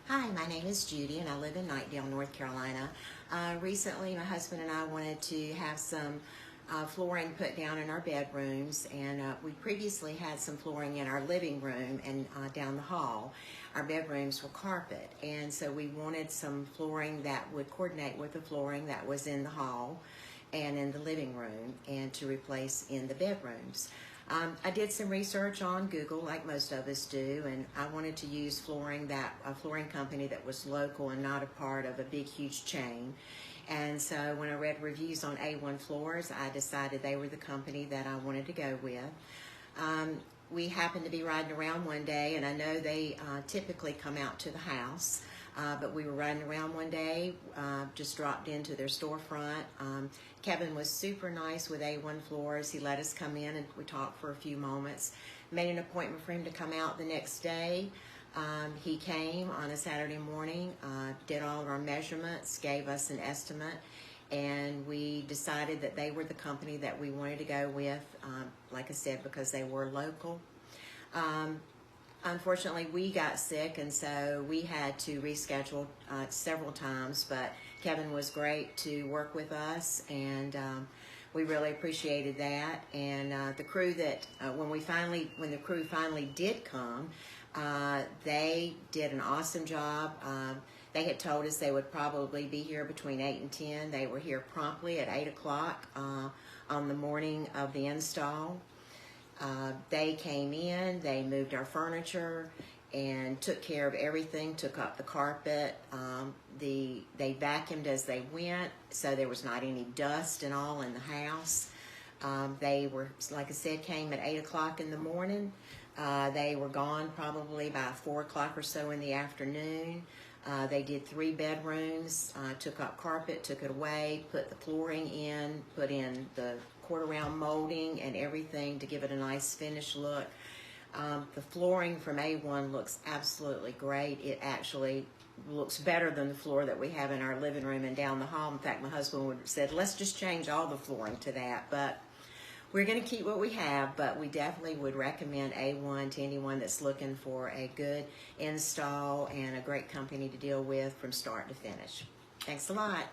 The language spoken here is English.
Hi, my name is Judy and I live in Knightdale, North Carolina. Recently, my husband and I wanted to have some flooring put down in our bedrooms, and we previously had some flooring in our living room and down the hall. Our bedrooms were carpet, and so we wanted some flooring that would coordinate with the flooring that was in the hall and in the living room and to replace in the bedrooms. I did some research on Google, like most of us do, and I wanted to use a flooring company that was local and not a part of a big, huge chain. And so when I read reviews on A1 Floors, I decided they were the company that I wanted to go with. We happened to be riding around one day, and I know they typically come out to the house, but we were riding around one day, just dropped into their storefront. Kevin was super nice with A1 Floors. He let us come in and we talked for a few moments. Made an appointment for him to come out the next day. He came on a Saturday morning, did all of our measurements, gave us an estimate, and we decided that they were the company that we wanted to go with, like I said, because they were local. Unfortunately, we got sick, and so we had to reschedule several times, but Kevin was great to work with us, and we really appreciated that. And the crew that, when the crew finally did come, they did an awesome job. They had told us they would probably be here between 8 and 10. They were here promptly at 8 o'clock on the morning of the install. They came in, they moved our furniture and took care of everything, took up the carpet. They vacuumed as they went, so there was not any dust and all in the house. They were, like I said, came at 8 o'clock in the morning. They were gone probably by 4 o'clock or so in the afternoon. They did 3 bedrooms, took up carpet, took it away, put the flooring in, put in the quarter-round molding and everything to give it a nice finished look. The flooring from A1 looks absolutely great. It actually looks better than the floor that we have in our living room and down the hall. In fact, my husband would have said, let's just change all the flooring to that. But we're going to keep what we have, but we definitely would recommend A1 to anyone that's looking for a good install and a great company to deal with from start to finish. Thanks a lot.